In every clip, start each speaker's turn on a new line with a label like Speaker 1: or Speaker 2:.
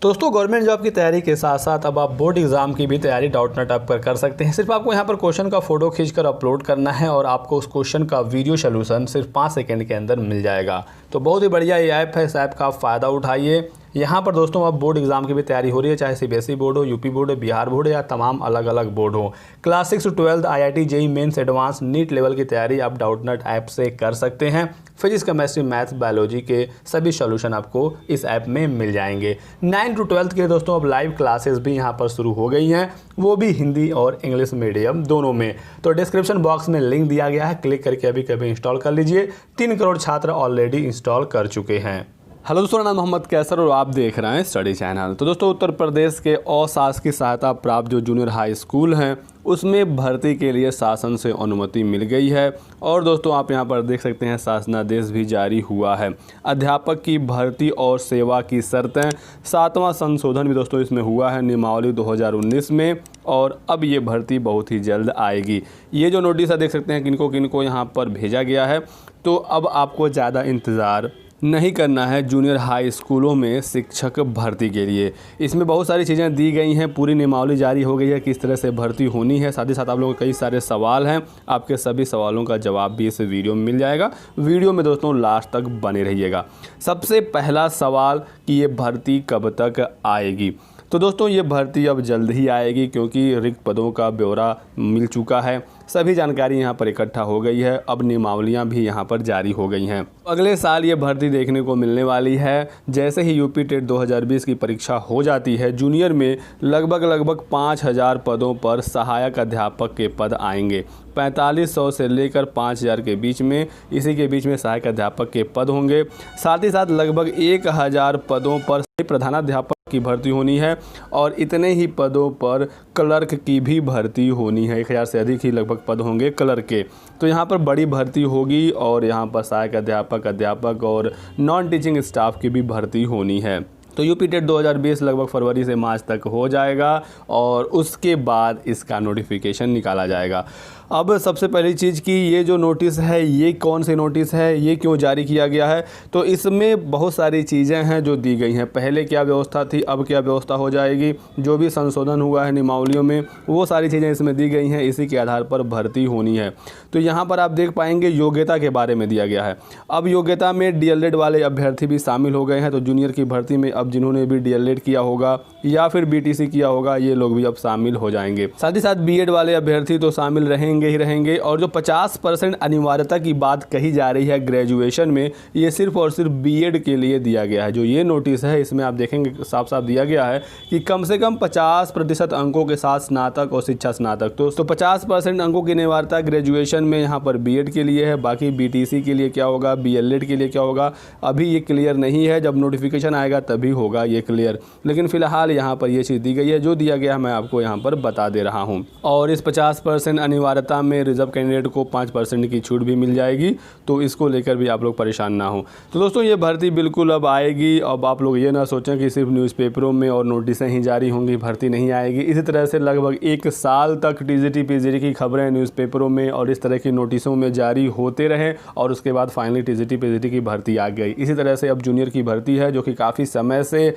Speaker 1: दोस्तों government job की तैयारी के साथ साथ अब आप बोर्ड एग्जाम की भी तैयारी डाउटनेट ऐप पर कर सकते हैं। सिर्फ आपको यहाँ पर क्वेश्चन का फोटो खींचकर अपलोड करना है और आपको उस क्वेश्चन का वीडियो सोल्यूशन सिर्फ 5 सेकंड के अंदर मिल जाएगा। तो बहुत ही बढ़िया ये ऐप है, इस ऐप का आप फ़ायदा उठाइए। यहाँ पर दोस्तों अब बोर्ड एग्जाम की भी तैयारी हो रही है, चाहे सीबीएसई बोर्ड हो, यूपी बोर्ड हो, बिहार बोर्ड या तमाम अलग अलग बोर्ड हो। Class 6 to 12 IIT JEE mains advance NEET level की तैयारी आप डाउटनेट ऐप से कर सकते हैं। फिजिक्स केमिस्ट्री मैथ्स बायोलॉजी के सभी सॉल्यूशन आपको इस ऐप में मिल जाएंगे। 9 to 12 के दोस्तों अब लाइव क्लासेस भी यहाँ पर शुरू हो गई हैं, वो भी हिंदी और इंग्लिश मीडियम दोनों में। तो डिस्क्रिप्शन बॉक्स में लिंक दिया गया है, क्लिक करके अभी कभी इंस्टॉल कर लीजिए। 3 करोड़ छात्र ऑलरेडी इंस्टॉल कर चुके हैं।
Speaker 2: हेलो दोस्तों, मेरा नाम मोहम्मद कैसर और आप देख रहे हैं स्टडी चैनल। तो दोस्तों उत्तर प्रदेश के अशासकीय सहायता प्राप्त जो जूनियर हाई स्कूल हैं उसमें भर्ती के लिए शासन से अनुमति मिल गई है। और दोस्तों आप यहां पर देख सकते हैं शासनादेश भी जारी हुआ है। अध्यापक की भर्ती और सेवा की शर्तें 7वां संशोधन भी दोस्तों इसमें हुआ है नियमावली 2019 में, और अब ये भर्ती बहुत ही जल्द आएगी। ये जो नोटिस है देख सकते हैं किनको किनको यहाँ पर भेजा गया है। तो अब आपको ज़्यादा इंतज़ार नहीं करना है जूनियर हाई स्कूलों में शिक्षक भर्ती के लिए। इसमें बहुत सारी चीज़ें दी गई हैं, पूरी नियमावली जारी हो गई है किस तरह से भर्ती होनी है। साथ ही साथ आप लोगों को कई सारे सवाल हैं, आपके सभी सवालों का जवाब भी इस वीडियो में मिल जाएगा। वीडियो में दोस्तों लास्ट तक बने रहिएगा। सबसे पहला सवाल कि ये भर्ती कब तक आएगी। तो दोस्तों ये भर्ती अब जल्द ही आएगी क्योंकि रिक्त पदों का ब्यौरा मिल चुका है, सभी जानकारी यहाँ पर इकट्ठा हो गई है। अब नियमावलियाँ भी यहाँ पर जारी हो गई हैं। अगले साल ये भर्ती देखने को मिलने वाली है। जैसे ही यूपी टेट 2020 की परीक्षा हो जाती है, जूनियर में लगभग 5000 पदों पर सहायक अध्यापक के पद आएंगे। 4500 से लेकर 5000 के बीच में, इसी के बीच में सहायक अध्यापक के पद होंगे। साथ ही साथ लगभग 1000 पदों पर प्रधानाध्यापक की भर्ती होनी है और इतने ही पदों पर क्लर्क की भी भर्ती होनी है। 1000 से अधिक ही लगभग पद होंगे क्लर्क के। तो यहाँ पर बड़ी भर्ती होगी और यहाँ पर सहायक अध्यापक और नॉन टीचिंग स्टाफ की भी भर्ती होनी है। तो यूपी टेट 2020 लगभग फरवरी से मार्च तक हो जाएगा और उसके बाद इसका नोटिफिकेशन निकाला जाएगा। अब सबसे पहली चीज़ कि ये जो नोटिस है ये कौन से नोटिस है, ये क्यों जारी किया गया है। तो इसमें बहुत सारी चीज़ें हैं जो दी गई हैं। पहले क्या व्यवस्था थी, अब क्या व्यवस्था हो जाएगी, जो भी संशोधन हुआ है नियमावलियों में वो सारी चीज़ें इसमें दी गई हैं। इसी के आधार पर भर्ती होनी है। तो यहाँ पर आप देख पाएंगे योग्यता के बारे में दिया गया है। अब योग्यता में DLED वाले अभ्यर्थी भी शामिल हो गए हैं। तो जूनियर की भर्ती में अब जिन्होंने भी DLED किया होगा या फिर BTC किया होगा ये लोग भी अब शामिल हो जाएंगे। साथ ही साथ B.Ed वाले अभ्यर्थी तो शामिल रहेंगे। और जो 50% अनिवार्यता की बात कही जा रही है ग्रेजुएशन में, ये सिर्फ और सिर्फ B.Ed के लिए दिया गया है। जो ये नोटिस है इसमें आप देखेंगे साफ साफ दिया गया है कि कम से कम 50% अंकों के साथ स्नातक और शिक्षा स्नातक। तो 50% अंकों की अनिवार्यता ग्रेजुएशन में यहाँ पर B.Ed के लिए है। बाकी BTC के लिए क्या होगा, BLED के लिए क्या होगा, अभी ये क्लियर नहीं है। जब नोटिफिकेशन आएगा तभी होगा ये क्लियर। लेकिन फिलहाल यहाँ पर ये चीज़ दी गई है, जो दिया गया है मैं आपको यहाँ पर बता दे रहा हूँ। और इस 50% अनिवार्यता में रिजर्व कैंडिडेट को 5% की छूट भी मिल जाएगी। तो इसको लेकर भी आप लोग परेशान ना हो। तो दोस्तों ये भर्ती बिल्कुल अब आएगी। अब आप लोग ये ना सोचें कि सिर्फ न्यूज़पेपरों में और नोटिसें ही जारी होंगी, भर्ती नहीं आएगी। इसी तरह से लगभग 1 साल तक TGT PGT की खबरें न्यूज़पेपरों में और इस तरह की नोटिसों में जारी होते रहे और उसके बाद फाइनली TGT PGT की भर्ती आ गई। इसी तरह से अब जूनियर की भर्ती है, जो कि काफ़ी समय से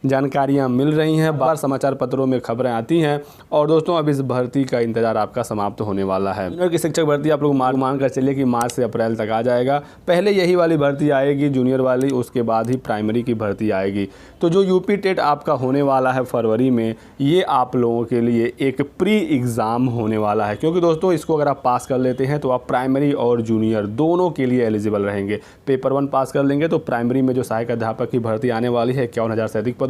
Speaker 2: जानकारियां मिल रही हैं, बार समाचार पत्रों में खबरें आती हैं। और दोस्तों अब इस भर्ती का इंतजार आपका समाप्त होने वाला है। जूनियर की शिक्षक भर्ती आप लोग मान कर चलिए कि मार्च से अप्रैल तक आ जाएगा। पहले यही वाली भर्ती आएगी जूनियर वाली, उसके बाद ही प्राइमरी की भर्ती आएगी। तो जो यूपी टेट आपका होने वाला है फरवरी में, ये आप लोगों के लिए एक प्री एग्ज़ाम होने वाला है। क्योंकि दोस्तों इसको अगर आप पास कर लेते हैं तो आप प्राइमरी और जूनियर दोनों के लिए एलिजिबल रहेंगे। पेपर 1 पास कर लेंगे तो प्राइमरी में जो सहायक अध्यापक की भर्ती आने वाली है 51,000 से अधिक पर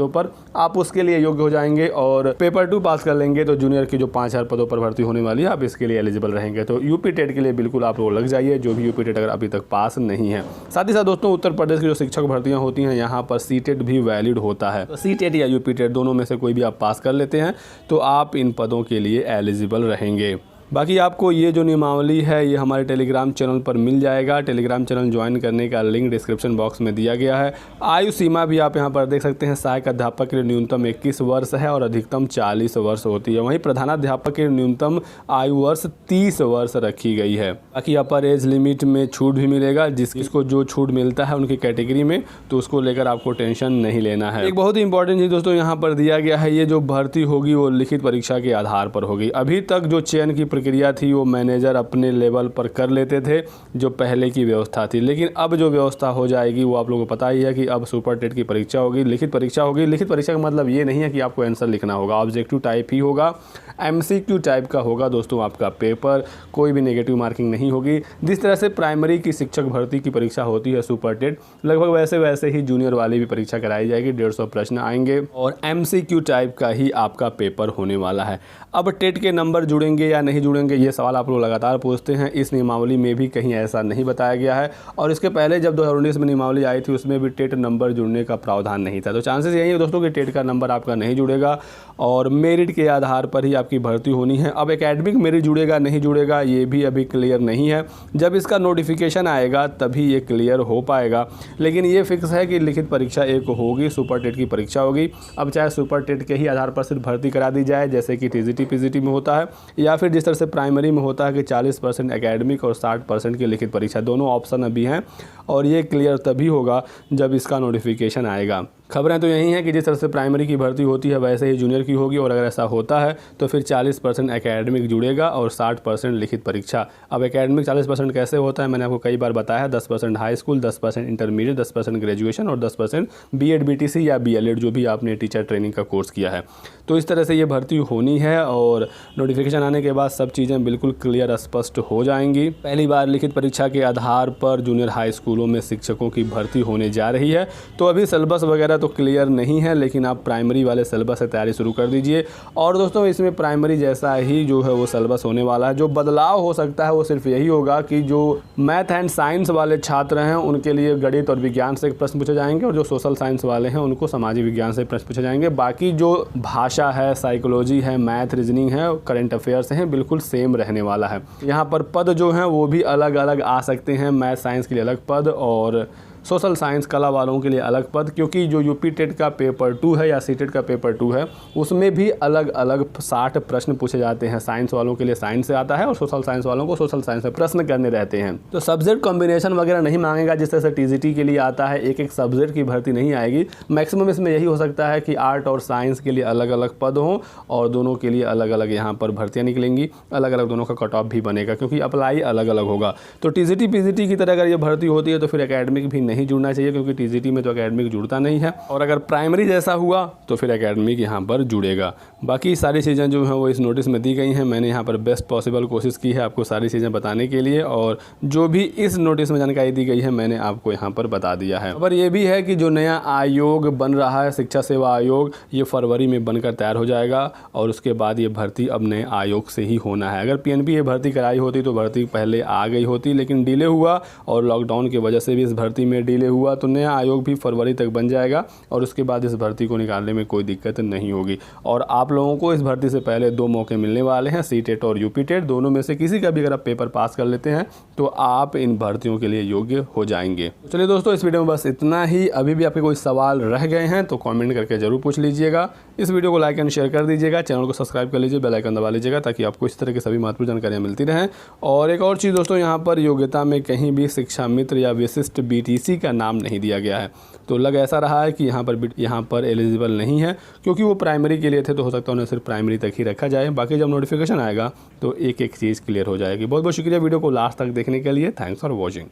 Speaker 2: आप उसके लिए योग्य हो जाएंगे। और पेपर 2 पास कर लेंगे तो जूनियर की जो 5000 पदों पर भर्ती होने वाली है आप इसके लिए एलिजिबल रहेंगे। तो यूपी टेट के लिए बिल्कुल आप लोग लग जाइए, जो भी यूपी टेट अगर अभी तक पास नहीं है। साथ ही साथ दोस्तों उत्तर प्रदेश की जो शिक्षक भर्तियां होती हैं यहाँ पर CTET भी वैलिड होता है। तो CTET या यूपी टेट दोनों में से कोई भी आप पास कर लेते हैं तो आप इन पदों के लिए एलिजिबल रहेंगे। बाकी आपको ये जो नियमावली है ये हमारे टेलीग्राम चैनल पर मिल जाएगा। टेलीग्राम चैनल ज्वाइन करने का लिंक डिस्क्रिप्शन बॉक्स में दिया गया है। आयु सीमा भी आप यहाँ पर देख सकते हैं। सहायक अध्यापक के लिए न्यूनतम 21 वर्ष है और अधिकतम 40 वर्ष होती है। वहीं प्रधानाध्यापक के न्यूनतम आयु वर्ष 30 वर्ष रखी गई है। बाकी अपर एज लिमिट में छूट भी मिलेगा, जिसको जो छूट मिलता है उनकी कैटेगरी में, तो उसको लेकर आपको टेंशन नहीं लेना है। एक बहुत ही इंपॉर्टेंट चीज़ दोस्तों यहाँ पर दिया गया है, ये जो भर्ती होगी वो लिखित परीक्षा के आधार पर होगी। अभी तक जो चयन की प्रक्रिया थी वो मैनेजर अपने लेवल पर कर लेते थे, जो पहले की व्यवस्था थी। लेकिन अब जो व्यवस्था हो जाएगी वो आप लोगों को पता ही है कि अब सुपर टेट की परीक्षा होगी, लिखित परीक्षा होगी। लिखित परीक्षा का मतलब ये नहीं है कि आपको आंसर लिखना होगा, ऑब्जेक्टिव टाइप ही होगा, MCQ टाइप का होगा दोस्तों आपका पेपर, कोई भी नेगेटिव मार्किंग नहीं होगी। जिस तरह से प्राइमरी की शिक्षक भर्ती की परीक्षा होती है सुपर टेट, लगभग वैसे ही जूनियर वाली भी परीक्षा कराई जाएगी। 150 प्रश्न आएंगे और MCQ टाइप का ही आपका पेपर होने वाला है। अब टेट के नंबर जुड़ेंगे या नहीं जुड़ेंगे, ये सवाल आप लोग लगातार पूछते हैं। इस नियमावली में भी कहीं ऐसा नहीं बताया गया है, और इसके पहले जब 2019 में नियमावली आई थी उसमें भी टेट नंबर जुड़ने का प्रावधान नहीं था। तो चांसेस यही है दोस्तों कि टेट का नंबर आपका नहीं जुड़ेगा और मेरिट के आधार पर ही आपकी भर्ती होनी है। अब एकेडमिक मेरिट जुड़ेगा नहीं जुड़ेगा ये भी अभी क्लियर नहीं है। जब इसका नोटिफिकेशन आएगा तभी ये क्लियर हो पाएगा। लेकिन ये फिक्स है कि लिखित परीक्षा एक होगी, सुपर टेट की परीक्षा होगी। अब चाहे सुपर टेट के ही आधार पर सिर्फ भर्ती करा दी जाए, जैसे कि TGT PGT में होता है, या फिर जिस तरह से प्राइमरी में होता है कि 40% एकेडमिक और 60% की लिखित परीक्षा, दोनों ऑप्शन अभी हैं। और ये क्लियर तभी होगा जब इसका नोटिफिकेशन आएगा। खबरें तो यही हैं कि जिस तरह से प्राइमरी की भर्ती होती है वैसे ही जूनियर की होगी, और अगर ऐसा होता है तो फिर 40% एकेडमिक जुड़ेगा और 60% लिखित परीक्षा। अब एकेडमिक 40% कैसे होता है मैंने आपको कई बार बताया है। 10% हाई स्कूल, 10% इंटरमीडिएट, 10% ग्रेजुएशन और 10% BEd BTC या BLEd जो भी आपने टीचर ट्रेनिंग का कोर्स किया है। तो इस तरह से ये भर्ती होनी है और नोटिफिकेशन आने के बाद सब चीज़ें बिल्कुल क्लियर स्पष्ट हो जाएंगी। पहली बार लिखित परीक्षा के आधार पर जूनियर हाई स्कूलों में शिक्षकों की भर्ती होने जा रही है। तो अभी सिलेबस वगैरह तो क्लियर नहीं है, लेकिन आप प्राइमरी वाले सिलेबस से तैयारी शुरू कर दीजिए। और दोस्तों इसमें प्राइमरी जैसा ही जो है वो सिलेबस होने वाला है। जो बदलाव हो सकता है वो सिर्फ यही होगा कि जो मैथ एंड साइंस वाले छात्र हैं उनके लिए गणित और विज्ञान से प्रश्न पूछे जाएंगे, और जो सोशल साइंस वाले हैं उनको सामाजिक विज्ञान से प्रश्न पूछे जाएंगे। बाकी जो भाषा है, साइकोलॉजी है, मैथ, रीजनिंग है, करंट अफेयर्स हैं, बिल्कुल सेम रहने वाला है। यहाँ पर पद जो हैं वो भी अलग अलग आ सकते हैं। मैथ साइंस के लिए अलग पद और सोशल साइंस कला वालों के लिए अलग पद, क्योंकि जो यूपी टेट का पेपर 2 है या सीटेट का पेपर 2 है उसमें भी अलग अलग 60 प्रश्न पूछे जाते हैं। साइंस वालों के लिए साइंस से आता है और सोशल साइंस वालों को सोशल साइंस से प्रश्न करने रहते हैं। तो सब्जेक्ट कॉम्बिनेशन वगैरह नहीं मांगेगा जिस तरह से TGT के लिए आता है। एक एक सब्जेक्ट की भर्ती नहीं आएगी। मैक्सिमम इसमें यही हो सकता है कि आर्ट और साइंस के लिए अलग अलग पद हों और दोनों के लिए अलग अलग यहाँ पर भर्तियाँ निकलेंगी। अलग अलग दोनों का कट ऑफ भी बनेगा क्योंकि अप्लाई अलग अलग होगा। तो TGT PGT की तरह अगर ये भर्ती होती है तो फिर एकेडमिक भी नहीं जुड़ना चाहिए, क्योंकि TGT में तो एकेडमिक जुड़ता नहीं है। और अगर प्राइमरी जैसा हुआ तो फिर एकेडमिक यहाँ पर जुड़ेगा। बाकी सारी चीज़ें जो हैं वो इस नोटिस में दी गई हैं। मैंने यहाँ पर बेस्ट पॉसिबल कोशिश की है आपको सारी चीज़ें बताने के लिए, और जो भी इस नोटिस में जानकारी दी गई है मैंने आपको यहाँ पर बता दिया है। पर यह भी है कि जो नया आयोग बन रहा है, शिक्षा सेवा आयोग, ये फरवरी में बनकर तैयार हो जाएगा और उसके बाद ये भर्ती अब नए आयोग से ही होना है। अगर PNP ये भर्ती कराई होती तो भर्ती पहले आ गई होती, लेकिन डिले हुआ और लॉकडाउन की वजह से भी इस भर्ती में डिले हुआ। तो नया आयोग भी फरवरी तक बन जाएगा और उसके बाद इस भर्ती को निकालने में कोई दिक्कत नहीं होगी। और आप लोगों को इस भर्ती से पहले 2 मौके मिलने वाले हैं, सीटेट और यूपी टेट। दोनों में से किसी का भी अगर आप पेपर पास कर लेते हैं तो आप इन भर्तियों के लिए योग्य हो जाएंगे। तो चलिए दोस्तों, इस वीडियो में बस इतना ही। अभी भी आपके कोई सवाल रह गए हैं तो कमेंट करके जरूर पूछ लीजिएगा। इस वीडियो को लाइक एंड शेयर कर दीजिएगा, चैनल को सब्सक्राइब कर लीजिए, बेल आइकन दबा लीजिएगा ताकि आपको इस तरह की सभी महत्वपूर्ण जानकारियाँ मिलती रहें। और एक और चीज़ दोस्तों, यहाँ पर योग्यता में कहीं भी शिक्षा मित्र या विशिष्ट BTC का नाम नहीं दिया गया है। तो लग ऐसा रहा है कि यहाँ पर एलिजिबल नहीं है, क्योंकि वो प्राइमरी के लिए थे तो हो सकता है उन्हें सिर्फ प्राइमरी तक ही रखा जाए। बाकी जब नोटिफिकेशन आएगा तो एक एक चीज़ क्लियर हो जाएगी। बहुत बहुत शुक्रिया वीडियो को लास्ट तक देखने के लिए। Thanks for watching.